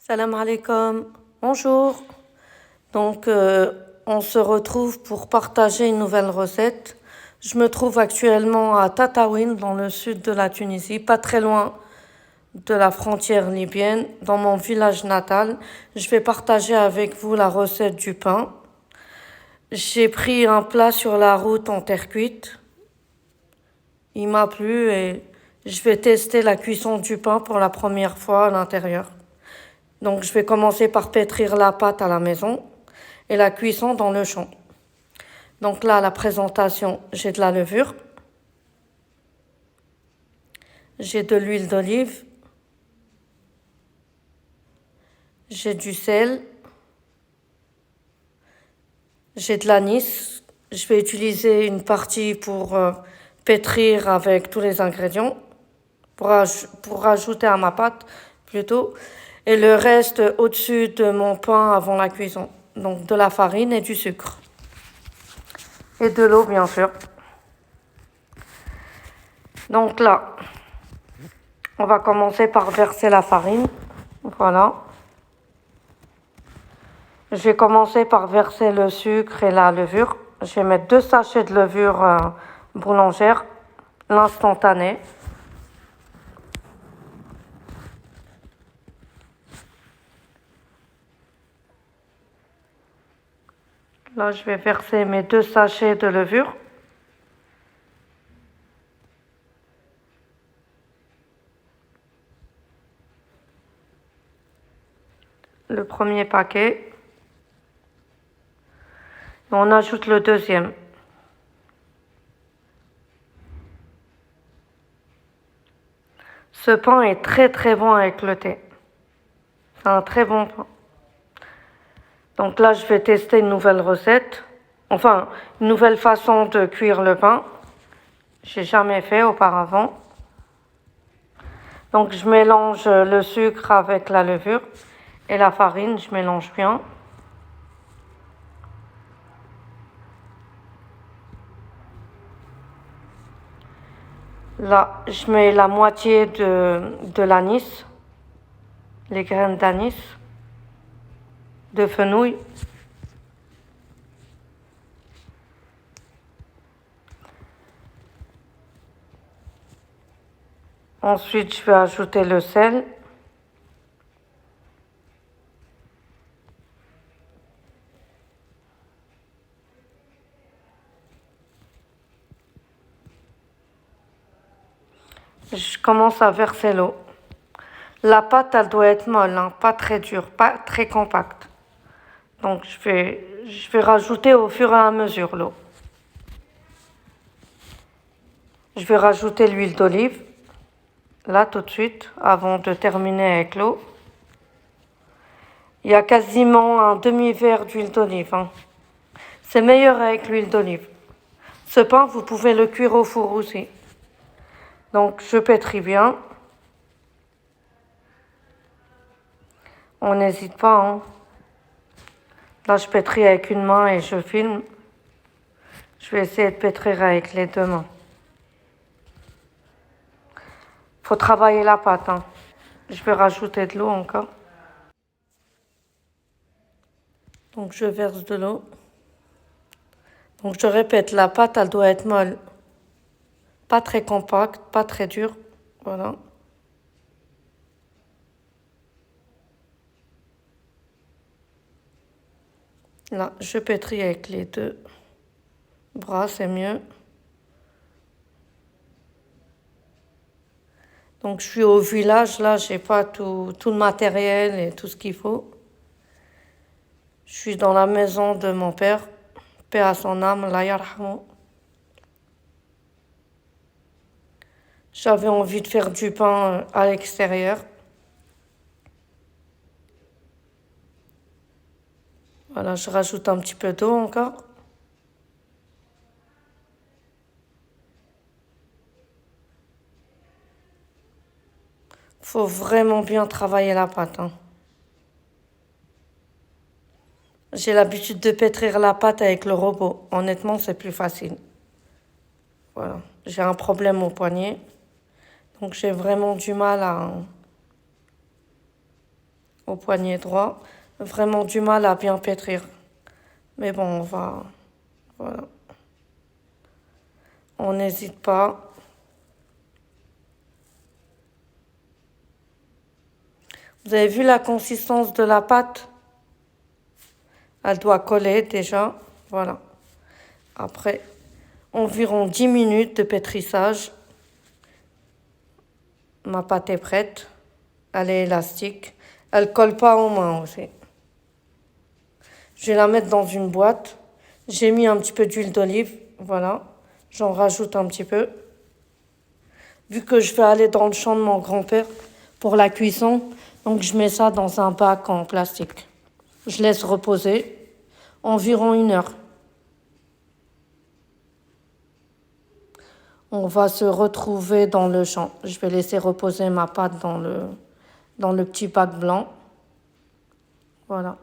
Salam alaikum. Bonjour. Donc, on se retrouve pour partager une nouvelle recette. Je me trouve actuellement à Tataouine, dans le sud de la Tunisie, pas très loin de la frontière libyenne, dans mon village natal. Je vais partager avec vous la recette du pain. J'ai pris un plat sur la route en terre cuite. Il m'a plu et je vais tester la cuisson du pain pour la première fois à l'intérieur. Donc je vais commencer par pétrir la pâte à la maison et la cuisson dans le champ. Donc là, la présentation, j'ai de la levure, j'ai de l'huile d'olive, j'ai du sel, j'ai de l'anis. Je vais utiliser une partie pour pétrir avec tous les ingrédients, pour rajouter à ma pâte plutôt, et le reste au-dessus de mon pain avant la cuisson. Donc de la farine et du sucre. Et de l'eau, bien sûr. Donc là, on va commencer par verser la farine. Voilà. Je vais commencer par verser le sucre et la levure. Je vais mettre 2 sachets de levure boulangère, l'instantané. Là, je vais verser mes 2 sachets de levure. Le premier paquet. Et on ajoute le deuxième. Ce pain est très très bon avec le thé. C'est un très bon pain. Donc là, je vais tester une nouvelle recette. Enfin, une nouvelle façon de cuire le pain. J'ai jamais fait auparavant. Donc je mélange le sucre avec la levure et la farine, je mélange bien. Là, je mets la moitié de l'anis, les graines d'anis, de fenouil. Ensuite, je vais ajouter le sel. Je commence à verser l'eau. La pâte, elle doit être molle, hein, pas très dure, pas très compacte. Donc je vais rajouter au fur et à mesure l'eau. Je vais rajouter l'huile d'olive, là tout de suite, avant de terminer avec l'eau. Il y a quasiment un demi-verre d'huile d'olive. Hein. C'est meilleur avec l'huile d'olive. Ce pain, vous pouvez le cuire au four aussi. Donc je pétris bien. On n'hésite pas. Hein. Là, je pétris avec une main et je filme. Je vais essayer de pétrir avec les 2 mains. Faut travailler la pâte. Hein. Je vais rajouter de l'eau encore. Donc je verse de l'eau. Donc je répète, la pâte, elle doit être molle. Pas très compacte, pas très dure. Voilà. Là, je pétris avec les 2 bras, c'est mieux. Donc je suis au village, là, j'ai pas tout le matériel et tout ce qu'il faut. Je suis dans la maison de mon père, paix à son âme, Allah yarhamou. J'avais envie de faire du pain à l'extérieur. Voilà, je rajoute un petit peu d'eau encore. Faut vraiment bien travailler la pâte. Hein. J'ai l'habitude de pétrir la pâte avec le robot. Honnêtement, c'est plus facile. Voilà. J'ai un problème au poignet. Donc j'ai vraiment du mal au poignet droit. Vraiment du mal à bien pétrir. Mais bon, on va... Voilà. On n'hésite pas. Vous avez vu la consistance de la pâte? Elle doit coller déjà. Voilà. Après environ 10 minutes de pétrissage, ma pâte est prête. Elle est élastique. Elle colle pas aux mains aussi. Je vais la mettre dans une boîte. J'ai mis un petit peu d'huile d'olive. Voilà. J'en rajoute un petit peu. Vu que je vais aller dans le champ de mon grand-père pour la cuisson, donc je mets ça dans un bac en plastique. Je laisse reposer environ 1 heure. On va se retrouver dans le champ. Je vais laisser reposer ma pâte dans le petit bac blanc. Voilà.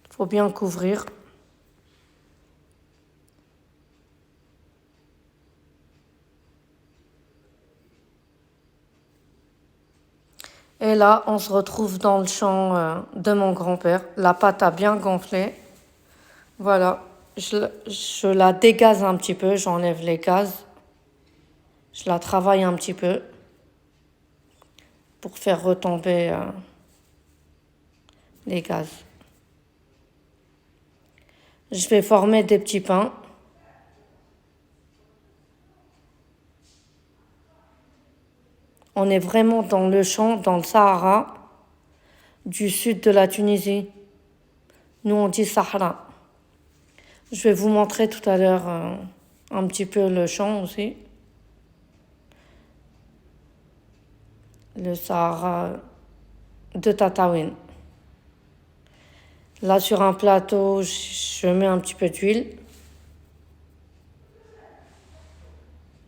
Il faut bien couvrir. Et là, on se retrouve dans le champ de mon grand-père. La pâte a bien gonflé. Voilà. Je la dégaze un petit peu, j'enlève les gaz. Je la travaille un petit peu pour faire retomber les gaz. Je vais former des petits pains. On est vraiment dans le champ, dans le Sahara, du sud de la Tunisie. Nous, on dit Sahara. Je vais vous montrer tout à l'heure un petit peu le champ aussi. Le Sahara de Tataouine. Là, sur un plateau, je mets un petit peu d'huile.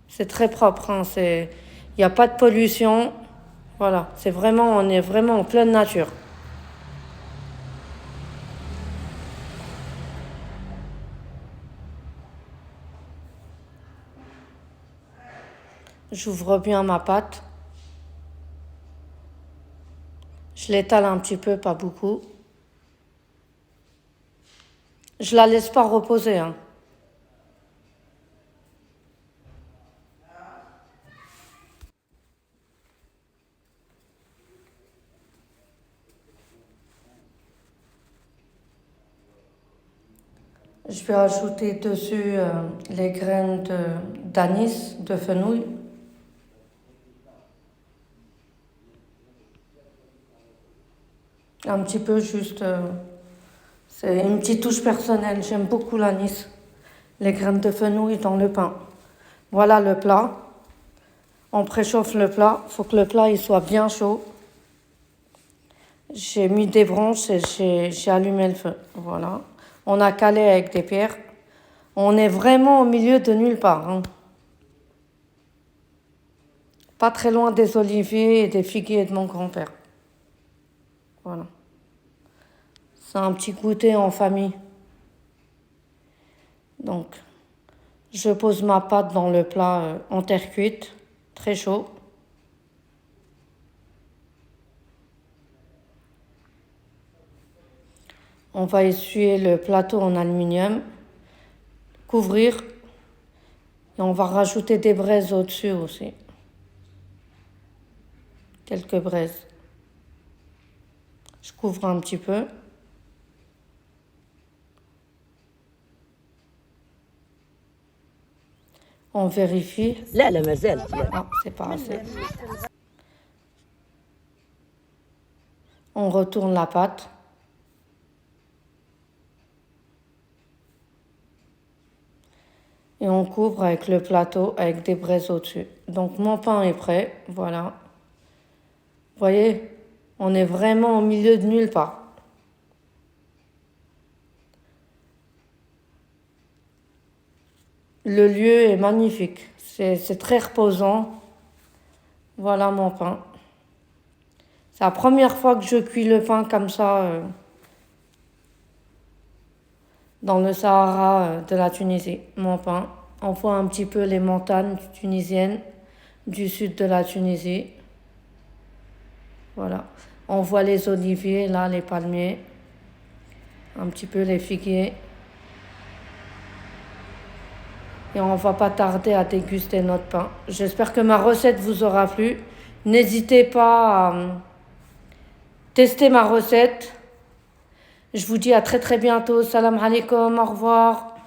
C'est très propre, hein, il n'y a pas de pollution. Voilà, on est vraiment en pleine nature. J'ouvre bien ma pâte. Je l'étale un petit peu, pas beaucoup. Je la laisse pas reposer, hein. Je vais ajouter dessus les graines d'anis, de fenouil. Un petit peu juste, c'est une petite touche personnelle. J'aime beaucoup l'anis, les graines de fenouil dans le pain. Voilà le plat. On préchauffe le plat. Il faut que le plat il soit bien chaud. J'ai mis des branches et j'ai allumé le feu. Voilà. On a calé avec des pierres. On est vraiment au milieu de nulle part, hein. Pas très loin des oliviers et des figuiers de mon grand-père. Voilà. C'est un petit goûter en famille. Donc, je pose ma pâte dans le plat en terre cuite, très chaud. On va essuyer le plateau en aluminium, couvrir et on va rajouter des braises au-dessus aussi. Quelques braises. Je couvre un petit peu. On vérifie. لا لا ما زال. Ah, c'est pas assez. On retourne la pâte. Et on couvre avec le plateau avec des braises au-dessus. Donc mon pain est prêt, voilà. Vous voyez, on est vraiment au milieu de nulle part. Le lieu est magnifique, c'est très reposant. Voilà mon pain. C'est la première fois que je cuis le pain comme ça dans le Sahara de la Tunisie, mon pain. On voit un petit peu les montagnes tunisiennes du sud de la Tunisie. Voilà. On voit les oliviers, là, les palmiers. Un petit peu les figuiers. Et on va pas tarder à déguster notre pain. J'espère que ma recette vous aura plu. N'hésitez pas à tester ma recette. Je vous dis à très très bientôt. Salam alaikum, au revoir.